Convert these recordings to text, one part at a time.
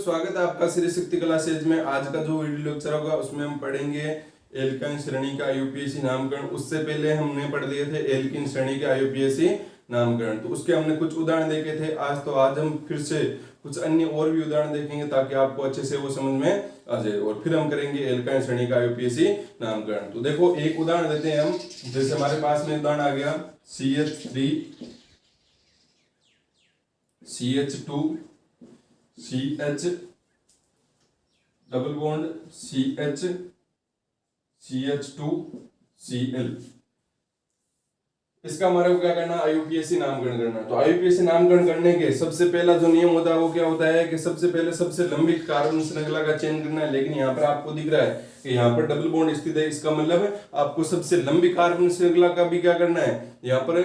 स्वागत है आपका श्री शक्ति क्लासेज में। आज का जो वीडियो लेक्चर होगा उसमें हम पढ़ेंगे एल्काइन श्रेणी का आईयूपीएसी नामकरण। उससे पहले हमने पढ़ लिए थे एल्कीन श्रेणी का आईयूपीएसी नामकरण, तो उसके हमने कुछ उदाहरण देखे थे। आज हम फिर से कुछ अन्य और भी उदाहरण देखेंगे ताकि आपको अच्छे से वो समझ में आ जाए, और फिर हम करेंगे एल्काइन श्रेणी का आईयूपीएसी नामकरण। तो देखो एक उदाहरण देते हैं हम। जैसे हमारे पास में उदाहरण आ गया CH3 CH2 CH double bond CH CH2 Cl। इसका हमारे को क्या करना है, आईयूपीएसी नामकरण करना है। तो आईयूपीएसी नामकरण करने के सबसे पहला जो नियम होता है वो क्या होता है कि सबसे पहले सबसे लंबी कार्बन श्रृंखला का चयन करना है। लेकिन यहाँ पर आपको दिख रहा है कि यहाँ पर डबल बॉन्ड स्थित है, इसका मतलब है आपको सबसे लंबी कार्बन श्रृंखला का भी क्या करना है, यहाँ पर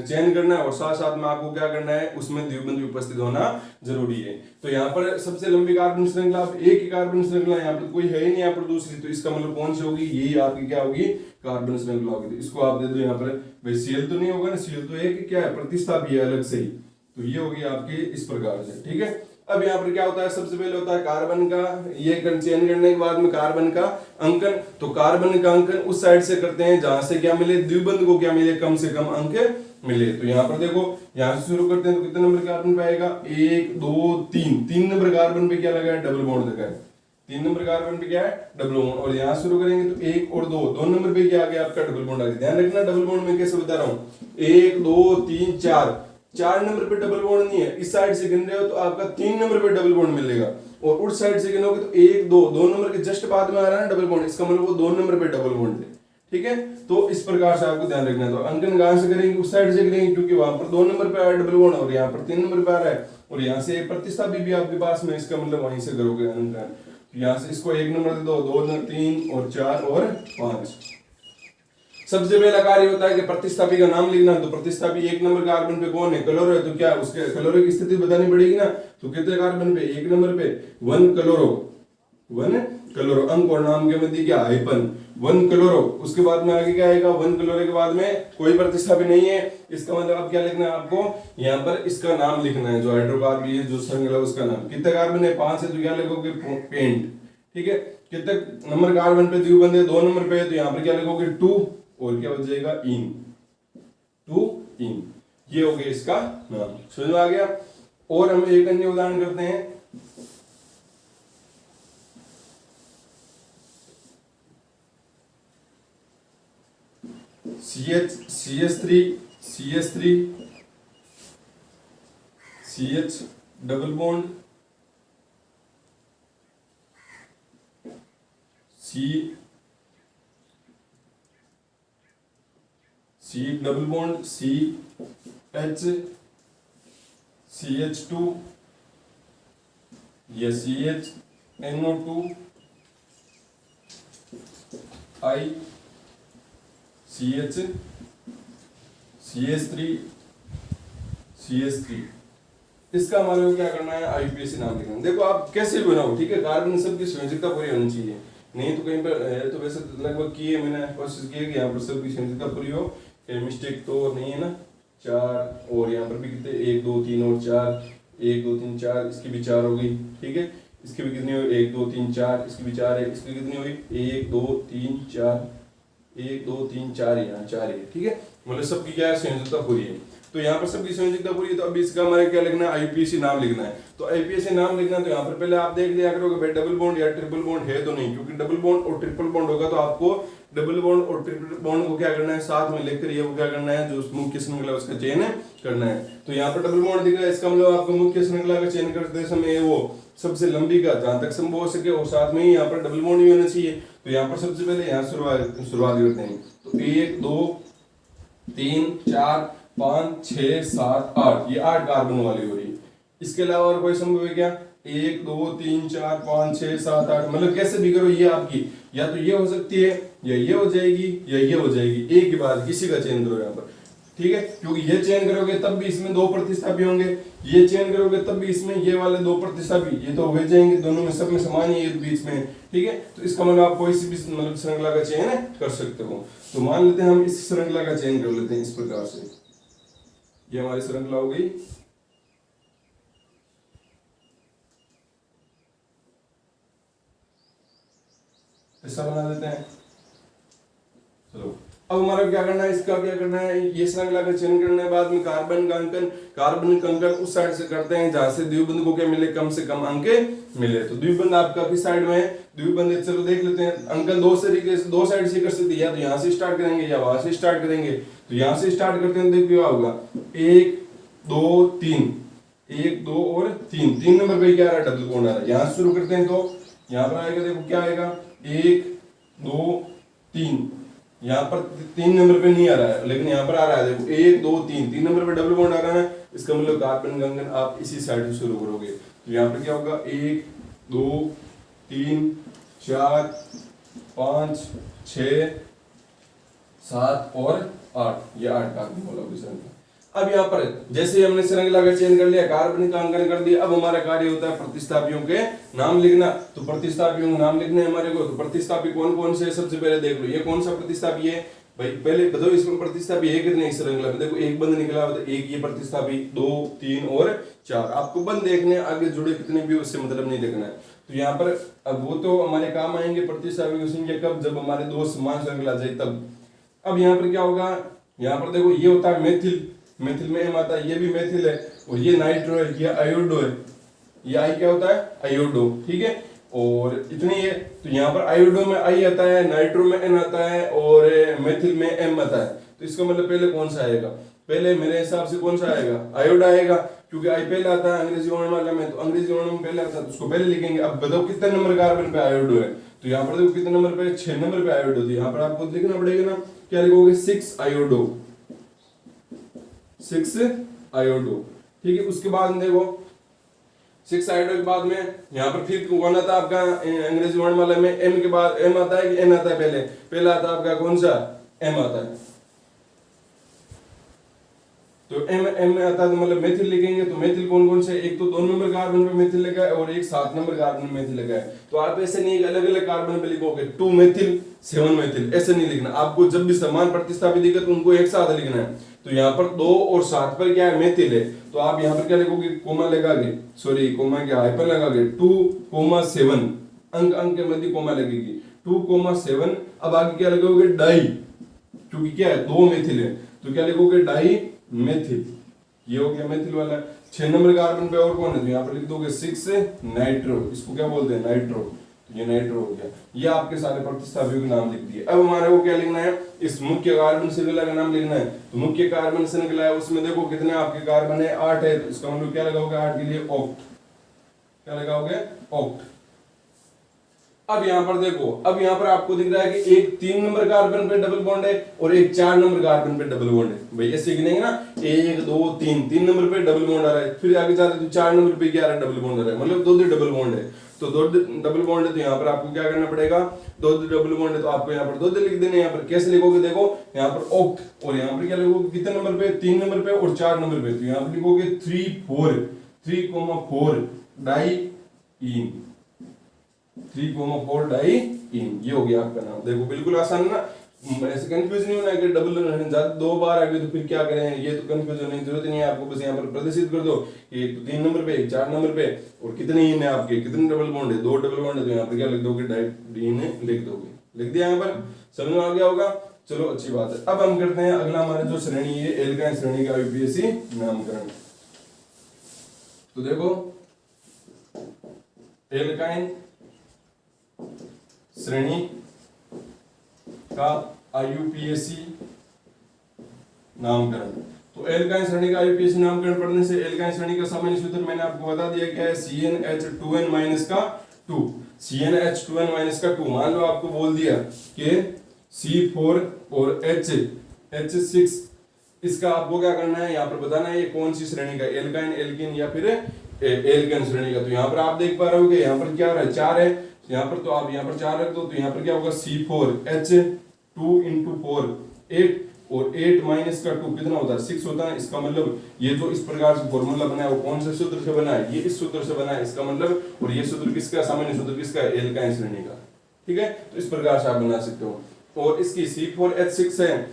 चयन करना है, और साथ साथ में आपको क्या करना है, उसमें द्विबंध भी उपस्थित होना जरूरी है। तो यहाँ पर सबसे लंबी कार्बन श्रृंखला, एक ही कार्बन श्रृंखला यहाँ पर कोई है ही नहीं यहाँ पर दूसरी, तो इसका मतलब कौन सी होगी, यही आपकी क्या होगी, कार्बन श्रृंखला होगी। तो इसको आप दे दो यहाँ पर, भाई Cl तो नहीं होगा ना, Cl तो एक क्या है, प्रतिस्थापी है अलग से ही, तो ये होगी आपकी इस प्रकार से। ठीक है, अब यहाँ पर क्या होता है, सबसे पहले होता है कार्बन का ये चयन करने के बाद में कार्बन का अंकन। तो कार्बन का अंकन उस साइड से करते हैं जहां से क्या मिले, द्विबंध को क्या मिले, कम से कम अंक मिले। तो यहाँ पर देखो, यहाँ से शुरू करते हैं तो कितने नंबर कार्बन पे आएगा, 1 2 3, 3 नंबर कार्बन पे क्या लगा है, डबल बॉन्ड लगा है। 3 नंबर कार्बन पे क्या है, डबल बॉन्ड। और यहाँ शुरू करेंगे तो 1 और 2 नंबर पे क्या आ गया आपका, डबल बॉन्ड आ गया। ध्यान रखना डबल बॉन्ड में कैसे बता रहा हूँ, 1 2 3 4 नंबर पे डबल बॉन्ड नहीं है। इस साइड से गिन रहे हो तो आपका 3 नंबर पे डबल बॉन्ड मिलेगा, और उस साइड से गिनोगे तो 1 2 नंबर के जस्ट बाद में आ रहा है ना डबल बॉन्ड, इसका मतलब वो 2 नंबर पे डबल बॉन्ड है। ठीक है, तो इस प्रकार से आपको ध्यान रखना है। तो अंकन कहां से करेंगे, उस साइड से करेंगे, क्योंकि वहां पर 2 नंबर पे आ रहा है डबल बॉन्ड और यहाँ पर 3 नंबर पे आ रहा है, और यहाँ से प्रतिस्थापी भी आपके पास में, इसका मतलब वहीं से करोगे अंकन। यहाँ से इसको 1 नंबर दे दो, 2 3 और 4 और 5। सबसे पहला कार्य होता है कि प्रतिस्थापी का नाम लिखना। तो प्रतिस्थापी 1 नंबर कार्बन पे कौन है, क्लोरो है, तो क्या उसके क्लोरो की स्थिति बतानी पड़ेगी ना। तो कितने कार्बन पे, 1 नंबर पे 1 क्लोरो, 1 क्लोरो, अंक और नाम के मध्य क्या, हाइपन, 1 क्लोरो। उसके बाद में आगे क्या आएगा, 1 क्लोरो के बाद में कोई प्रतिस्थापी नहीं है, इसका मतलब अब क्या लिखना है आपको, यहाँ पर इसका नाम लिखना है, जो हाइड्रोकार्बन है, जो श्रृंखला उसका नाम। कितने कार्बन है, 5 है, तो क्या लिखोगे, पेंट। ठीक है, कितने नंबर कार्बन पे द्विबंध है, 2 नंबर पे है, तो यहाँ पर क्या लिखोगे, 2, और क्या हो जाएगा, इन, 2 इन। ये हो गया इसका नाम, समझ में आ गया। और हम एक अन्य उदाहरण करते हैं। CH3 CH double bond C double bond CH CH2 या CHNO2 I CH CH3 CH3। इसका हमारे को क्या करना है, आईयूपीएसी नाम लिखना। देखो आप कैसे भी बनाओ, ठीक है, कार्बन सबकी संयोजकता पूरी होनी चाहिए, नहीं तो कहीं पर तो वैसे लगभग की है, मैंने कोशिश की है कि यहाँ पर सबकी संयोजकता पूरी हो, मिस्टेक तो नहीं है ना। 4 और यहाँ पर भी कितने, 1 2 3 और 4, 1 2 3 4, इसकी भी 4 हो गई। ठीक है, इसकी भी कितनी हुई, 1 2 3 4, इसकी भी 4 है, इसकी कितनी हुई, 1 2 3 4, 1 2 3 4, यहाँ 4 है। ठीक है, मतलब सबकी क्या है, संयोजकता पूरी है। तो यहाँ पर सबकी संयोजकता पूरी है, तो अब इसका हमारे क्या लिखना है, आईयूपीएसी नाम लिखना है। तो आईयूपीएसी नाम लिखना, तो यहाँ पर पहले आप देख लिया करोगे भाई डबल बॉन्ड या ट्रिपल बॉन्ड है तो नहीं, क्योंकि डबल बॉन्ड और ट्रिपल बॉन्ड होगा तो आपको डबल बॉन्ड और ट्रिपल बॉन्ड को क्या करना है, साथ में लेकर ये क्या करना है, जो मुख्य श्रृंखला उसका चयन करना है। तो यहाँ पर डबल बॉन्ड दिख रहा है, इसका मतलब आपको मुख्य श्रृंखला का चयन करते समय वो सबसे लंबी का जहां तक संभव हो सके, और साथ में ही यहाँ पर डबल बॉन्ड भी होना चाहिए। तो यहाँ पर सबसे पहले यहाँ शुरुआत करते हैं। तो 1 2 3 4 5 6 7 8, ये 8 कार्बन वाली हो रही है। इसके अलावा और कोई संभव है क्या, 1 2 3 4 5 6 7 8, मतलब कैसे भी करो, ये आपकी या तो ये हो सकती है, या ये हो जाएगी, या ये हो जाएगी, एक के बाद किसी का चयन करो यहाँ पर। ठीक है, क्योंकि ये चयन करोगे तब भी इसमें 2 प्रतिस्थापी होंगे, ये चयन करोगे तब भी इसमें ये वाले 2 प्रतिस्थापी, ये तो हो जाएंगे, दोनों में सब में समान ही है बीच में। ठीक है, तो इसका मतलब आप कोई सी भी मतलब श्रृंखला का चयन कर सकते हो। तो मान लेते हैं हम इस श्रृंखला का चयन कर लेते हैं इस प्रकार से, ये हमारी श्रृंखला हो गई। ऐसा बना देते हैं। चलो अब हमारा क्या करना है, इसका क्या करना है, ये श्रृंखला का चयन करने के बाद में कार्बन का अंकन उस साइड से करते हैं जहां से द्विबंध को क्या मिले, कम से कम अंक मिले। तो द्विबंध आपका किस साइड में है, द्विबंध चलो देख लेते हैं। अंकन दो तरीके से, दो साइड से कर सकते हैं, या तो यहाँ से स्टार्ट करेंगे या वहां से स्टार्ट करेंगे। तो यहाँ से स्टार्ट करते हैं, देखिए क्या होगा, 1 2 3, 1 2 और 3, 3 नंबर पे क्या आ रहा है, डबल बॉन्ड आ रहा है। यहाँ से शुरू करते हैं तो यहाँ पर आएगा, देखो क्या आएगा, 1 2 3, यहाँ पर 3 नंबर पे नहीं आ रहा है, लेकिन यहाँ पर आ रहा है, देखो 1 2 3, 3 नंबर पे डबल बॉन्ड आ रहा है। इसका मतलब कार्बन का अंकन आप इसी साइड से शुरू करोगे। तो यहाँ पर क्या होगा, 1 2 3 4 5 6 7 और 8, ये 8 कार्बन वाला ऑप्शन है। अब यहाँ पर जैसे हमने श्रृंखला का चयन कर लिया, कार्बन का अंकन कर दिया, अब हमारा कार्य होता है प्रतिस्थापियों के नाम लिखना। तो प्रतिस्थापियों के नाम लिखने हमारे को, तो प्रतिस्थापी कौन कौन से, सबसे पहले देख लो ये कौन सा प्रतिस्थापी है भाई, पहले बताओ इसमें प्रतिस्थापी है कितने इस श्रृंखला में। देखो एक बंद निकला, एक ये प्रतिस्थापी, 2 3 और 4। आपको बंद देखने, आगे जुड़े कितने भी उससे मतलब नहीं देखना है। तो यहाँ पर अब वो तो हमारे काम आएंगे प्रतिस्थापी की संख्या कब, जब हमारे दो समान श्रृंखला जाए तब। अब यहाँ पर क्या होगा, यहाँ पर देखो ये होता है मेथिल, मेथिल में एम आता है, ये भी मेथिल है, और ये नाइट्रो है, ये आयोडो है, ये आई क्या होता है, आयोडो, ठीक है। और इतनी है, तो यहाँ पर आयोडो में आई आता है, नाइट्रो में एन आता है, और मेथिल में एम आता है। तो इसका मतलब पहले कौन सा आएगा, पहले मेरे हिसाब से कौन सा आएगा, आयोडो आएगा, क्योंकि आई पहले आता है अंग्रेजी वर्णमाला में, तो अंग्रेजी वर्णमाला में पहले आता है, तो उसको पहले लिखेंगे। अब बताओ कितने नंबर कार्बन पे आयोडो है, तो यहाँ पर देखो कितने नंबर पे, 6 नंबर पे आयोडो थी। यहाँ पर आपको लिखना पड़ेगा ना, क्या लिखोगे, 6 आयोडो, 6 आयोडो, ठीक है। उसके बाद देखो 6 आयोडो के बाद में यहाँ पर फिर कौन आता है आपका अंग्रेजी वर्णमाला में, एम के बाद एम आता है कि एन आता है, पहले आता है आपका कौन सा, एम आता है। तो एम में आता है, तो मतलब मेथिल लिखेंगे। तो मेथिल कौन कौन से, एक तो 2 नंबर कार्बन पे मेथिल लगा है, और एक 7 नंबर कार्बन पे मेथिल लगा है। तो आप ऐसे नहीं अलग अलग कार्बन पे लिखोगे 2 मेथिल 7 मेथिल, ऐसे नहीं लिखना। आपको जब भी समान प्रतिस्थापी दिखे तो उनको एक साथ लिखना है। तो यहाँ पर 2 और 7 पर क्या है, मेथिल है, तो आप यहाँ पर क्या लिखोगे, कोमा लगागे, सॉरी कोमा क्या हाइफन लगागे, 2,7, अंक के मध्य कोमा लगेगी, 2,7। अब आगे क्या लगोगे, डाई, क्योंकि क्या है 2 मेथिल है, तो क्या लिखोगे, डाई मेथिल, ये हो गया मेथिल वाला। 6 नंबर कार्बन पे और कौन है, तो यहाँ पर लिख दोगे 6 नाइट्रो, इसको क्या बोलते हैं, नाइट्रो, तो ये नाइट्रो हो गया। ये आपके सारे प्रतिस्थापियों के नाम लिख दिए। अब हमारे को क्या लिखना है, इस मुख्य कार्बन श्रृंखला का नाम लिखना है। तो मुख्य कार्बन श्रृंखला है, उसमें देखो कितने आपके कार्बन है, 8 है, तो इसका मतलब क्या लगाओगे, 8 के लिए ऑक्ट, क्या लगाओगे, ऑक्ट। अब यहाँ पर देखो, अब यहाँ पर आपको दिख रहा है कि एक 3 नंबर कार्बन पे डबल बॉन्ड है और एक 4 नंबर कार्बन पे डबल बॉन्ड है। भाई ऐसे गिनेंगे ना, 1 2 3, 3 नंबर पे डबल बॉन्ड आ रहा है, फिर आगे जाते तो 4 नंबर पे क्या आ रहा है, डबल बॉन्ड आ रहा है, मतलब 2 डबल बॉन्ड है। तो 2 डबल बॉन्ड है, तो यहाँ पर आपको क्या करना पड़ेगा, 2 डबल बॉन्ड है, तो आपको यहाँ पर 2 लिख देने। यहाँ पर कैसे लिखोगे, देखो यहाँ पर ऑक्ट, और यहाँ पर क्या लिखोगे, कितने नंबर पे, 3 नंबर पे और 4 नंबर पे, तो यहाँ पर लिखोगे 3,4 डाई इन, 3,4 डाई इन, ये हो गया आपका नाम। देखो बिल्कुल आसान ना, ऐसे कंफ्यूज नहीं होना कि डबल 2 बार आ गए तो फिर क्या करें, ये तो कंफ्यूज होने की जरूरत नहीं है। आपको बस यहाँ पर प्रदर्शित कर दो कि एक तो 3 नंबर पे, एक 4 नंबर पे, और कितने इन है आपके, कितने डबल बॉन्ड है, 2 डबल बॉन्ड है, तो यहाँ पर क्या लिख दोगे, डाई इन लिख दोगे, लिख दिया यहाँ पर, समझ में आ गया होगा। चलो अच्छी बात है। अब हम करते हैं अगला, हमारा जो श्रेणी है एल्काइन श्रेणी का यूपीएससी नामकरण। तो देखो एल्काइन श्रेणी का आईयूपीएसी नामकरण। तो एल्काइन श्रेणी का आईयूपीएसी नामकरण पढ़ने से एल्काइन श्रेणी का सामान्य सूत्र मैंने आपको बता दिया क्या है, CnH2n-2, CnH2n-2। मान लो आपको बोल दिया कि C4 और H6, इसका आपको क्या करना है, यहाँ पर बताना है ये कौन सी श्रेणी का, एल्काइन, एल्कीन या फिर एल्केन श्रेणी का। तो यहाँ पर आप देख पा रहे हो कि यहाँ पर क्या है, 4 है, यहाँ पर तो आप यहाँ पर 4 रख दो, तो यहाँ पर क्या होगा, C4H2 × 4 8, और 8 माइनस का 2 कितना होता है, 6 होता है। इसका मतलब ये जो इस प्रकार से फॉर्मूला बना है वो कौन से सूत्र से बना है, ये इस सूत्र से बना है, इसका मतलब, और ये सूत्र किसका, सामान्य सूत्र किसका है, एल्काइन श्रेणी का, ठीक है। तो इस प्रकार से आप बना सकते हो। और इसकी C4H6 है,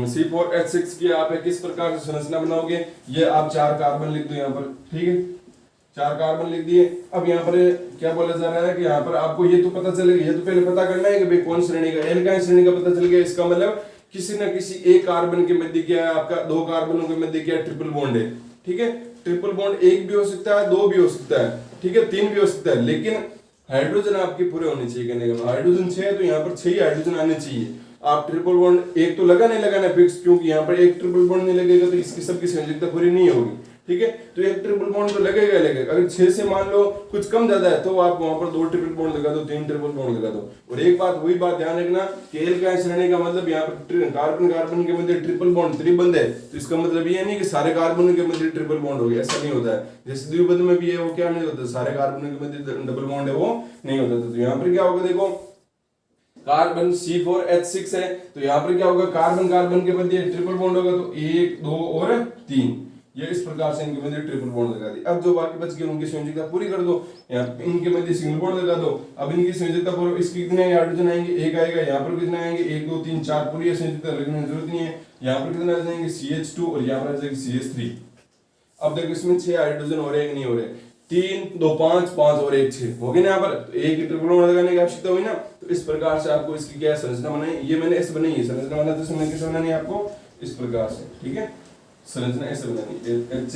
C4H6 की आप किस प्रकार से संरचना बनाओगे, ये आप 4 कार्बन लिख दो यहाँ पर, ठीक है, 4 कार्बन लिख दिए। अब यहाँ पर क्या बोला जा रहा है कि यहाँ पर आपको ये तो पता चलेगा, ये तो पहले पता करना है कि भाई कौन श्रेणी का, एल्काइन श्रेणी का पता चल गया। इसका मतलब किसी न किसी एक कार्बन के मध्य क्या है आपका, 2 कार्बनों के मध्य क्या ट्रिपल बॉन्ड है। ठीक है, ट्रिपल बॉन्ड 1 भी हो सकता है, 2 भी हो सकता है, ठीक है, 3 भी हो सकता है, लेकिन हाइड्रोजन आपके पूरे होने चाहिए। कहने का हाइड्रोजन 6 है तो यहाँ पर 6 ही हाइड्रोजन आने चाहिए। आप ट्रिपल बॉन्ड एक तो लगाना फिक्स, क्योंकि यहाँ पर एक ट्रिपल बॉन्ड नहीं लगेगा तो इसकी सबकी संयोजकता पूरी नहीं होगी। ठीक है, तो एक ट्रिपल बॉन्ड तो लगेगा। अगर 6 से मान लो कुछ कम ज्यादा है तो आप वहां पर 2 ट्रिपल बॉन्ड लगा दो, 3 ट्रिपल बॉन्ड लगा दो। और एक बात, वही बात ध्यान रखना कि एल्काइन श्रेणी का मतलब यहाँ पर कार्बन कार्बन के मध्य ट्रिपल बॉन्ड त्रिबंध है, तो इसका मतलब ये नहीं कि सारे कार्बनों के मध्य ट्रिपल बॉन्ड हो गया, ऐसा नहीं होता है। जैसे द्विबंध में भी है वो क्या नहीं होता, सारे कार्बनों के मध्य डबल बॉन्ड है वो नहीं होता। तो यहाँ पर क्या होगा, देखो कार्बन C4H6 है तो यहाँ पर क्या होगा, कार्बन कार्बन के मध्य ट्रिपल बॉन्ड होगा तो 1 2 और 3, ये इस प्रकार से इनके मध्य ट्रिपल बॉन्ड लगा दी। अब जो बाकी बच गए उनकी संयोजकता पूरी कर दो, यहाँ इनके मध्य सिंगल बॉन्ड लगा दो। अब इनकी संयोजकता पूरी, इसके कितने हाइड्रोजन आएंगे, 1 आएगा। यहाँ पर कितने आएंगे, 1 2 3 4, पूरी संयोजकता लगने की जरूरत नहीं है। यहाँ पर कितने आ जाएंगे, CH2 और यहाँ पर आ जाएगा CH3। अब देखो इसमें 6 हाइड्रोजन हो रहे हैं कि नहीं हो रहे, 3 2 5 5 और 1 6 हो गए ना। यहाँ पर तो एक ही ट्रिपल बॉन्ड लगाने की आवश्यकता हुई ना। तो इस प्रकार से आपको इसकी क्या संरचना बनाई, ये मैंने ऐसे बनाई है संरचना बनाना, तो इसमें कैसे बनानी है आपको, इस प्रकार से। ठीक है, संरचना ऐसे बनानी है, H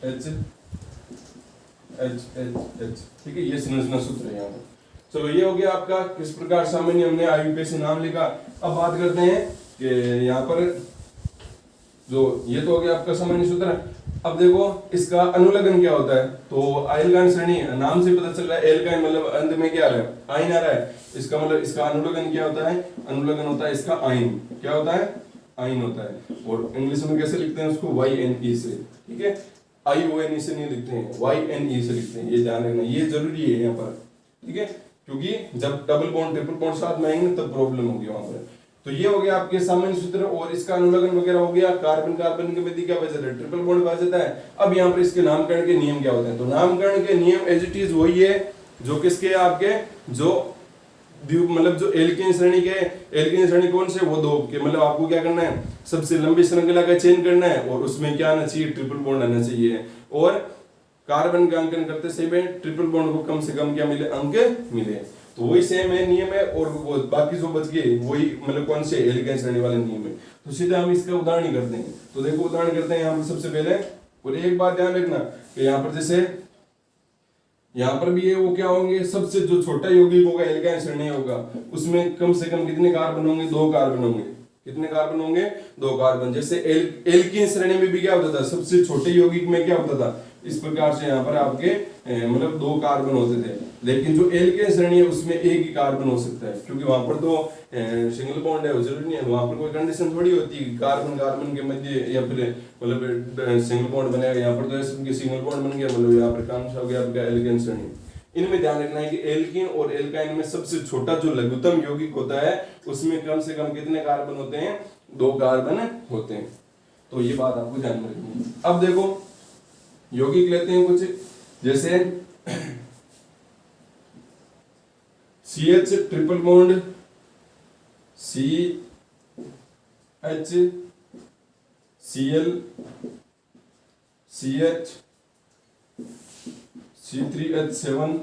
H H H H। ठीक है, ये संरचना सूत्र है यहाँ पर। चलो ये हो गया आपका किस प्रकार सामान्य हमने IUPAC नाम लिखा। अब बात करते हैं कि यहाँ पर जो ये तो हो गया आपका सामान्य सूत्र। अब देखो इसका अनुलग्न क्या होता है, तो एल्काइन श्रेणी नाम से पता चल रहा है, एल्काइन मतलब अंत में क्या आ रहा है, आयन आ रहा है। इसका मतलब इसका अनुलग्न क्या होता है, अनुलग्न होता है इसका आयन। क्या होता है, आयन होता है। और इंग्लिश में कैसे लिखते हैं उसको, YNE से। ठीक है, IONE से नहीं लिखते हैं, YNE से लिखते हैं, ये ध्यान रखना, ये जरूरी है यहाँ पर। ठीक है, क्योंकि जब डबल बॉन्ड ट्रिपल बॉन्ड साथ में आएंगे तब प्रॉब्लम होगी वहां पर। तो ये हो गया आपके सामान्य सूत्र और इसका अनुलग्न वगैरह हो गया। कार्बन कार्बन के मध्य क्या बचा है, ट्रिपल बॉन्ड बच जाता है। अब यहाँ पर इसके नामकरण के नियम क्या होते हैं, तो नामकरण के नियम एज इट इज वही है जो किसके आपके, जो मतलब जो एल्केन श्रेणी के, एल्केन श्रेणी कौन से, वो 2 के। मतलब आपको क्या करना है, सबसे लंबी श्रृंखला का चयन करना है और उसमें क्या आना चाहिए, ट्रिपल बॉन्ड आना चाहिए। और कार्बन का अंकन करते समय ट्रिपल बॉन्ड को कम से कम क्या मिले, अंक मिले। तो वही सेम है नियम है, और वो बाकी जो बच गए वही मतलब कौन से, एल्केन श्रेणी वाले नियम है। तो सीधा हम इसका उदाहरण ही करते हैं। तो देखो उदाहरण करते हैं यहाँ पर सबसे पहले। और एक बात ध्यान रखना कि यहाँ पर जैसे यहाँ पर भी ये वो क्या होंगे, सबसे जो छोटा यौगिक होगा एल्काइन श्रेणी होगा, उसमें कम से कम कितने कार्बन होंगे, 2 कार्बन होंगे। कितने कार्बन होंगे, 2 कार्बन। जैसे एल्कीन श्रेणी में भी क्या होता था, सबसे छोटे यौगिक में क्या होता था, इस प्रकार से यहाँ पर आपके मतलब 2 कार्बन होते थे। लेकिन जो एल्केन श्रेणी है उसमें एक ही कार्बन हो सकता है, क्योंकि वहां पर तो सिंगल बॉन्ड है, जरूरी नहीं है, वहां पर कोई कंडीशन थोड़ी होती है कार्बन कार्बन के मध्य या फिर मतलब सिंगल बॉन्ड बनेगा। यहाँ पर तो सिंगल बॉन्ड बन गया, मतलब यहाँ पर कौन सा हो गया आपका, एल्केन श्रेणी। इनमें ध्यान रखना है कि एल्कीन और एल्काइन में सबसे छोटा जो लघुत्तम यौगिक होता है उसमें कम से कम कितने कार्बन होते हैं, 2 कार्बन होते हैं। तो ये बात आपको ध्यान में रखनी है। अब देखो यौगिक लेते हैं कुछ, जैसे CH triple bond, CH Cl CH C3H7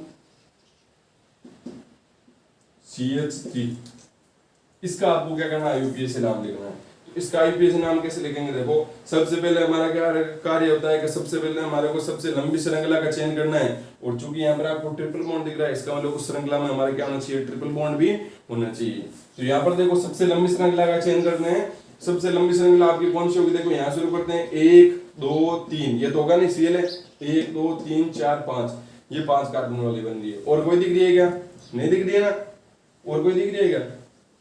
CH3। इसका आपको क्या करना है, IUPAC नाम लिखना है। तो इसका IUPAC नाम कैसे लिखेंगे, देखो सबसे पहले हमारा क्या कार्य होता है कि सबसे पहले हमारे को सबसे लंबी श्रृंखला का चयन करना है। और चूंकि यहाँ पर आपको ट्रिपल बॉन्ड दिख रहा है, इसका मतलब उस श्रृंखला में हमारे क्या होना चाहिए, ट्रिपल बॉन्ड भी होना चाहिए। तो यहाँ पर देखो सबसे लंबी श्रृंखला का चयन करते हैं। सबसे लंबी श्रृंखला आपकी कौन सी होगी, देखो यहाँ शुरू करते हैं 1 2 3, ये तो होगा नहीं, Cl है, 1 2 3 4 5, ये 5 कार्बन वाली बन रही है। और कोई दिख रही है क्या, नहीं दिख रही है ना, और कोई दिख रही है क्या,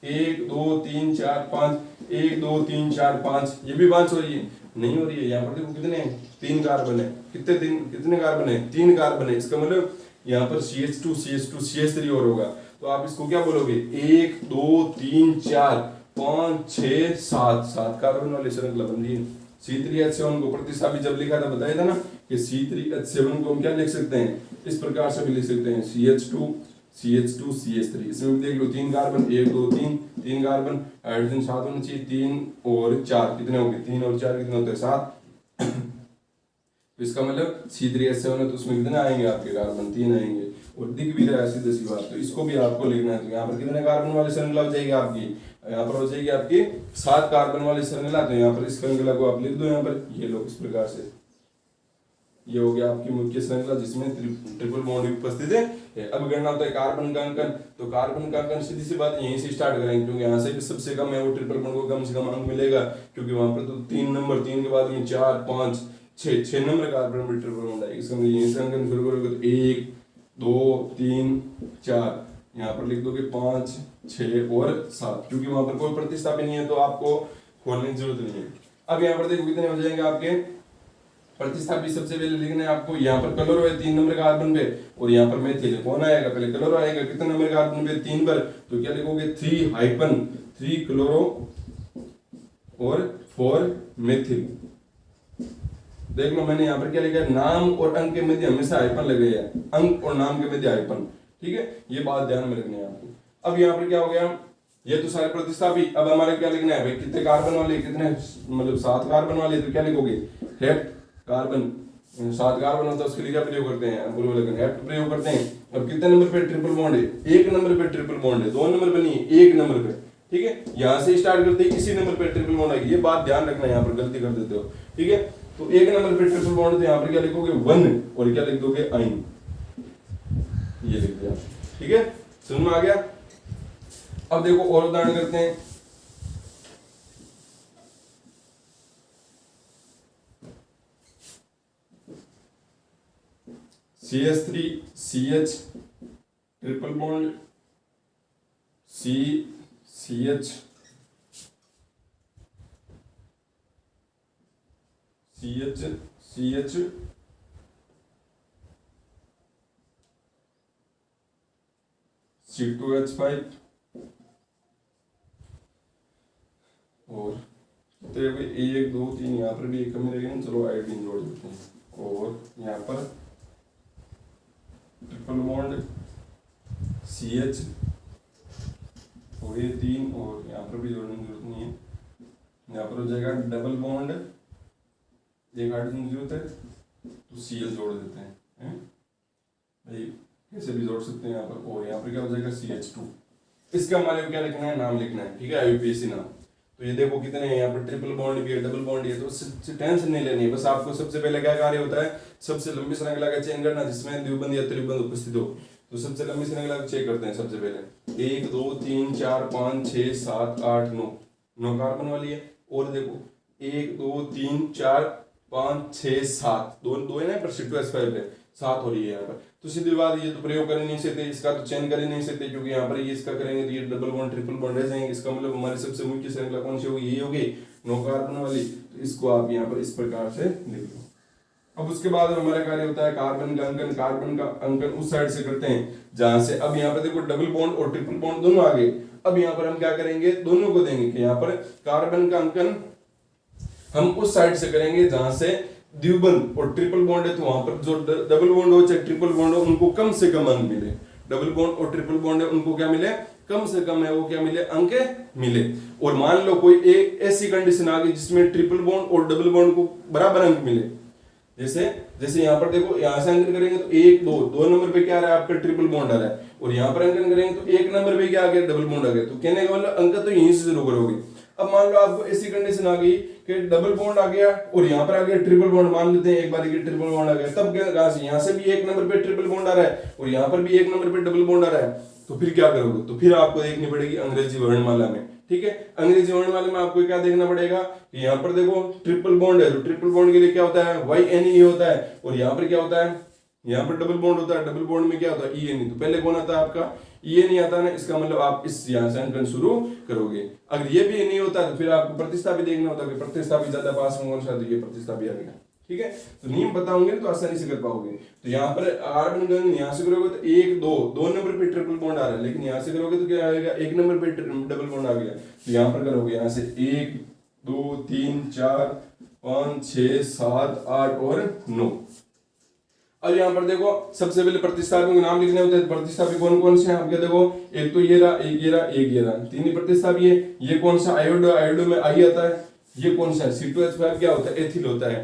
1 2 3 4 5, 1 2 3 4 5, ये भी 5 हो रही है, नहीं हो रही है। यहाँ पर देखो कितने हैं, 3 कार्बन है। कितने कार्बन है, 3 कार्बन है। इसका मतलब यहाँ पर CH2 CH2 CH3 और होगा। तो आप इसको क्या बोलोगे, 1 2 3 4 5 6 7 कार्बन वाली श्रृंखला बन रही है। C3H7 को प्रतिस्थापित जब लिखा था बताया था ना कि C3H7 को हम क्या लिख सकते हैं, इस प्रकार से भी लिख सकते हैं, CH2 CH3। इसमें भी देख लो 3 कार्बन, 1 2 3 कार्बन, हाइड्रोजन 7 होना चाहिए, 3 और 4 कितने होंगे, 3 और 4 कितने होते हैं, 7। इसका मतलब C3H7 है तो उसमें कितने आएंगे आपके कार्बन, 3 आएंगे। और दिख भी रहा है सीधे सी बात, तो इसको भी आपको लिखना है। तो यहाँ पर कितने कार्बन वाली श्रृंखला हो जाएगी आपकी, यहाँ पर हो जाएगी आपकी 7 कार्बन वाली श्रृंखला। तो यहाँ पर इस श्रृंखला को आप लिख दो यहाँ पर, ये लो इस प्रकार से, ये हो गया आपकी मुख्य श्रृंखला जिसमें ट्रिपल बॉन्ड उपस्थित है। अब गणना होता है कार्बन का अंकन, तो कार्बन का अंकन सीधी सी बात यहीं से स्टार्ट करेंगे, क्योंकि यहाँ से भी सबसे कम है वो ट्रिपल बॉन्ड को कम से कम अंक मिलेगा, क्योंकि वहां पर तो 3 नंबर, 3 के बाद में 4 5 6 नंबर कार्बन में ट्रिपल बॉन्ड आएगा। इसका मतलब यहीं से अंकन शुरू करोगे तो 1 2 3 4, यहाँ पर लिख दोगे 5 6 और 7, क्योंकि वहां पर कोई प्रतिस्थापन नहीं है तो आपको खोलने की जरूरत नहीं है। अब यहाँ पर देखो कितने हो जाएंगे आपके प्रतिस्थापित। सबसे पहले लिखना है आपको, यहाँ पर क्लोरो है 3 नंबर कार्बन पे, और यहाँ पर मेथिल कौन आएगा, पहले क्लोरो आएगा कितने नंबर कार्बन पे, 3 पर, तो क्या लिखोगे 3 क्लोरो और 4 मेथिल। देख लो मैंने यहाँ पर क्या लिखा है, नाम और अंक के मध्य हमेशा हाइपन लगे हैं, अंक और नाम के मध्य हाइपन, ठीक है, ये बात ध्यान में रखनी है आपको। अब यहाँ पर क्या हो गया, ये तो सारे प्रतिस्थापित। अब हमारे क्या लिखना है भाई, कितने कार्बन वाले, कितने मतलब 7 कार्बन वाले, तो क्या लिखोगे हेप्ट कार्बन, 7 कार्बन होता है उसके लिए क्या प्रयोग करते हैं, हेप्ट प्रयोग करते हैं। अब कितने नंबर पे ट्रिपल बॉन्ड है, 1 नंबर पे ट्रिपल बॉन्ड है, 2 नंबर पे नहीं, 1 नंबर पे, ठीक है। यहाँ से स्टार्ट करते हैं, इसी नंबर पे ट्रिपल बॉन्ड आएगी, ये बात ध्यान रखना, यहाँ पर गलती कर देते हो, ठीक है। तो 1 नंबर पे ट्रिपल बॉन्ड, तो यहाँ पर क्या लिखोगे 1 और क्या लिख दोगे आइन, ये लिख दिया, ठीक है, समझ में आ गया। अब देखो और उदाहरण करते हैं। CH3 CH triple bond, CH C2H5 और तो 1 2 3 यहाँ पर भी एक कमी रहेगी, चलो आयोडीन जोड़ देते हैं, और यहाँ पर ट्रिपल बॉन्ड CH हो गए 3, और यहाँ पर भी जोड़ने की जरूरत नहीं है, यहाँ पर हो जाएगा डबल बॉन्ड, एक हाइड्रोजन की जरूरत है तो Cl जोड़ देते हैं भाई, कैसे भी जोड़ सकते हैं यहाँ पर। और यहाँ पर क्या हो जाएगा CH2, इसका हमारे क्या लिखना है, नाम लिखना है, ठीक है, IUPAC नाम। तो ये देखो कितने हैं यहाँ पर, ट्रिपल बॉन्ड भी है, डबल बॉन्ड है, तो टेंशन नहीं लेनी है, बस आपको सबसे पहले क्या कार्य होता है, सबसे लंबी श्रृंखला का चयन करना जिसमें द्विबंध या त्रिबंध उपस्थित हो। तो सबसे लंबी श्रृंखला का चेक करते हैं सबसे पहले, 1 2 3 4 5 6 7 8 9 कार्बन वाली है। और देखो 1 2 3 4 5 6 7, दो है ना पर C2H5 है, 7 हो रही है यहाँ पर। तो सीधी बात, ये तो प्रयोग कर ही नहीं सकते, इसका तो चयन कर ही नहीं सकते, क्योंकि यहाँ पर ये इसका करेंगे तो ये डबल बॉन्ड ट्रिपल बॉन्ड रह जाएंगे। इसका मतलब हमारी सबसे मुख्य श्रृंखला कौन सी होगी, ये होगी 9 कार्बन वाली। तो इसको आप यहाँ पर इस प्रकार से लिख लो। अब उसके बाद हमारा कार्य होता है कार्बन का अंकन। कार्बन का अंकन उस साइड से करते हैं जहां से, अब यहाँ पर देखो डबल बॉन्ड और ट्रिपल बॉन्ड दोनों आ गए। अब यहाँ पर हम क्या करेंगे, दोनों को देंगे कि यहाँ पर कार्बन का अंकन हम उस साइड से करेंगे जहां से द्विबंध और ट्रिपल बॉन्ड है, तो वहां पर जो डबल बॉन्ड हो चाहे ट्रिपल बॉन्ड हो उनको कम से कम अंक मिले। डबल बॉन्ड और ट्रिपल बॉन्ड है उनको क्या मिले, कम से कम है वो क्या मिले, अंक मिले। और मान लो कोई एक ऐसी कंडीशन आ गई जिसमें ट्रिपल बॉन्ड और डबल बॉन्ड को बराबर अंक मिले, जैसे यहाँ पर देखो, यहाँ से अंकन करेंगे तो 1 2 नंबर पे क्या आ रहा है आपका ट्रिपल बॉन्ड आ रहा है, और यहाँ पर अंकन करेंगे तो 1 नंबर पे क्या आ गया, डबल बॉन्ड आ गया। तो कहने का मतलब अंक तो यहीं से शुरू करोगे। अब मान लो आपको ऐसी कंडीशन आ गई कि डबल बॉन्ड आ गया और यहाँ पर आ गया ट्रिपल बॉन्ड, मान लेते हैं एक बार कि ट्रिपल बॉन्ड आ गया, तब क्या यहाँ से भी 1 नंबर पे ट्रिपल बॉन्ड आ रहा है और यहाँ पर भी 1 नंबर पे डबल बॉन्ड आ रहा है, तो फिर क्या करोगे, तो फिर आपको देखनी पड़ेगी अंग्रेजी वर्णमाला में, ठीक है। अंग्रेजी वर्णमाला में आपको क्या देखना पड़ेगा कि यहाँ पर देखो ट्रिपल बॉन्ड है, तो ट्रिपल बॉन्ड के लिए क्या होता है, YNE होता है, और यहाँ पर क्या होता है, यहाँ पर डबल बॉन्ड होता है, डबल बॉन्ड में क्या होता है, ENE। तो पहले कौन आता है आपका, ये नहीं आता ना, इसका मतलब आप इस यहाँ से अंकन शुरू करोगे। अगर ये भी नहीं होता तो फिर आपको प्रतिस्थापित देखना होता है, प्रतिस्थापित ज्यादा पास में कौन सा, तो ये प्रतिस्थापित आ गया, ठीक है। तो नियम बताओगे तो आसानी से कर पाओगे। तो यहाँ पर कार्बन का यहाँ से करोगे तो 1 2 नंबर पे ट्रिपल बॉन्ड आ रहा है, लेकिन यहाँ से करोगे तो क्या आएगा, 1 नंबर पे डबल बॉन्ड आ गया। तो यहाँ पर करोगे यहाँ से 1 2 3 4 5 6 7 8 और 9। अब यहाँ पर देखो सबसे पहले प्रतिस्थापी के नाम लिखने होते हैं। प्रतिस्थापी कौन कौन से हैं आपके, देखो एक तो ये रहा, एक ये रहा, एक ये रहा, 3 ही प्रतिस्थापी है। ये कौन सा, आयोडो, आयोडो में आई आता है। ये कौन सा है, C2H5 क्या होता है, एथिल होता है।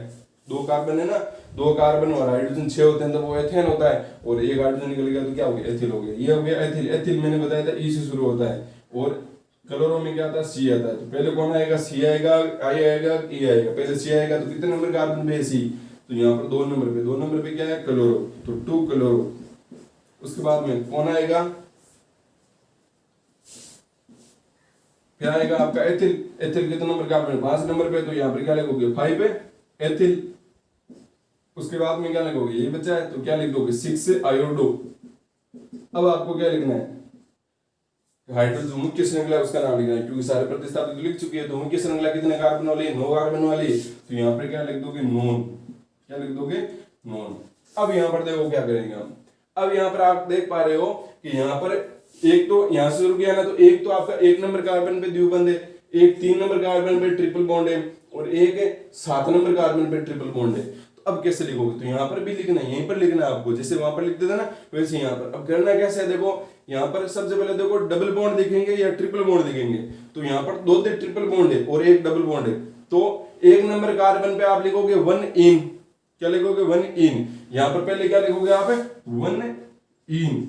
दो कार्बन है ना, दो कार्बन और हाइड्रोजन 6 होते हैं तो वो एथेन होता है, और एक हाइड्रोजन निकल गया तो क्या हो गया, एथिल हो गया। ये हो गया एथिल। एथिल मैंने बताया था ई से शुरू होता है, और क्लोरो में क्या आता है, सी आता है। तो पहले कौन आएगा, सी आएगा, आई आएगा, ई आएगा। पहले सी आएगा तो कितने नंबर कार्बन पे है, सी, तो यहाँ पर 2 नंबर पे, 2 नंबर पे क्या है, क्लोरो, तो 2 क्लोरो। उसके बाद में कौन आएगा, फिर आएगा आपका एथिल। एथिल कितने नंबर कार्बन, 5 नंबर पे, तो यहाँ पर क्या लिखोगे, 5 एथिल। उसके बाद में क्या लिखोगे, ये बचा है तो क्या लिख दोगे, 6 आयोडो। अब आपको क्या लिखना है, हाइड्रोजन मुख्य श्रृंखला उसका नाम लिखना है, क्योंकि सारे प्रतिस्थापित लिख चुकी है। तो मुख्य श्रृंखला कितने कार्बन वाली, 9 कार्बन वाली, तो यहाँ पर क्या लिख दोगे, नॉन। क्या लिख दोगे, नॉन। अब यहाँ पर देखो क्या करेंगे हम। अब यहाँ पर आप देख पा रहे हो कि यहाँ पर एक तो यहाँ से शुरू किया ना, तो एक तो आपका 1 नंबर कार्बन पे द्विबंध है, एक 3 नंबर कार्बन पे ट्रिपल बॉन्ड है, और एक 7 नंबर कार्बन पे ट्रिपल बॉन्ड है। तो अब कैसे लिखोगे, तो यहाँ पर भी लिखना है, यहीं पर लिखना है आपको, जैसे वहां पर लिखते थे ना वैसे यहाँ पर। अब करना कैसे है, देखो यहाँ पर सबसे पहले देखो डबल बॉन्ड दिखेंगे या ट्रिपल बॉन्ड दिखेंगे, तो यहाँ पर 2 ट्रिपल बॉन्ड है और एक डबल बॉन्ड है। तो 1 नंबर कार्बन पे आप लिखोगे 1 इन, क्या लिखोगे, 1 इन। यहाँ पर पहले क्या लिखोगे आप, 1 इन।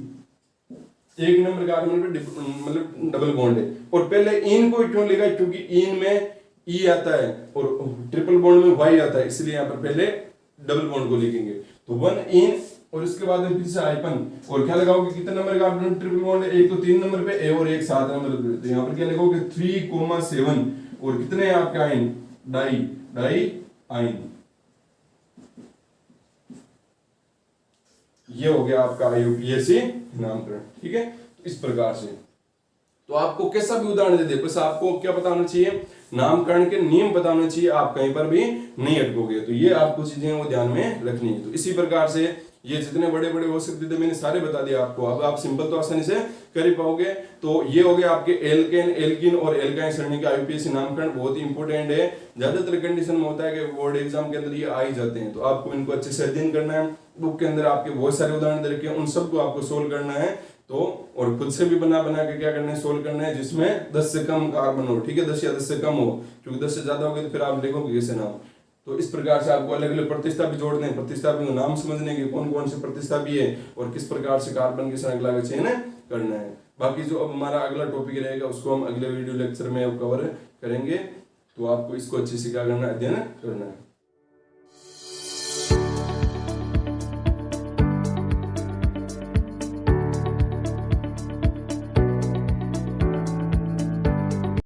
1 नंबर कार्बन पे मतलब डबल बॉन्ड है, और पहले इन को क्यों लिखा, क्योंकि इन में ई आता है और ट्रिपल बॉन्ड में वाई आता है, इसलिए यहाँ पर पहले डबल बॉन्ड को लिखेंगे। तो 1 इन, और इसके बाद में फिर से हाइपन, और क्या लगाओगे, कितने नंबर कार्बन ट्रिपल बॉन्ड है, एक तो 3 नंबर पे ए और एक 7 नंबर पे, तो यहाँ पर क्या लिखोगे 3,7, और कितने हैं आपके आइन, डाई आइन। ये हो गया आपका IUPAC नामकरण, ठीक है। तो इस प्रकार से तो आपको कैसा भी उदाहरण दे दे, बस आपको क्या पता होना चाहिए, नामकरण के नियम पता होने चाहिए, आप कहीं पर भी नहीं अटकोगे। तो ये आपको चीजें वो ध्यान में रखनी है। तो इसी प्रकार से ये जितने बड़े बड़े हो सकते थे मैंने सारे बता दिया आपको। अब आप सिंपल तो आसानी से कर ही पाओगे। तो ये हो गए आपके एल्केन, एल्किन और एल्काइन श्रेणी के IUPAC नामकरण, बहुत ही इंपॉर्टेंट है। ज्यादातर कंडीशन में होता है कि बोर्ड एग्जाम के अंदर ये आ ही जाते हैं, तो आपको इनको अच्छे से अध्ययन करना है। बुक के अंदर आपके बहुत सारे उदाहरण दे रखे हैं, उन सबको आपको सोल्व करना है। तो और खुद से भी बना के क्या करना है, सोल्व करना है, जिसमें 10 से कम कार्बन हो, ठीक है, 10 या 10 से कम हो, क्योंकि 10 से ज्यादा हो गए तो फिर आप लिखोगे कैसे नाम। तो इस प्रकार से आपको अलग अलग प्रतिस्थापी जोड़ने हैं, प्रतिस्थापी का नाम समझने के कौन कौन से प्रतिस्थापी है और किस प्रकार से कार्बन की श्रृंखला का चयन करना है। बाकी जो अब हमारा अगला टॉपिक रहेगा उसको हम अगले वीडियो लेक्चर में कवर करेंगे। तो आपको इसको अच्छे से क्या करना है, अध्ययन करना है।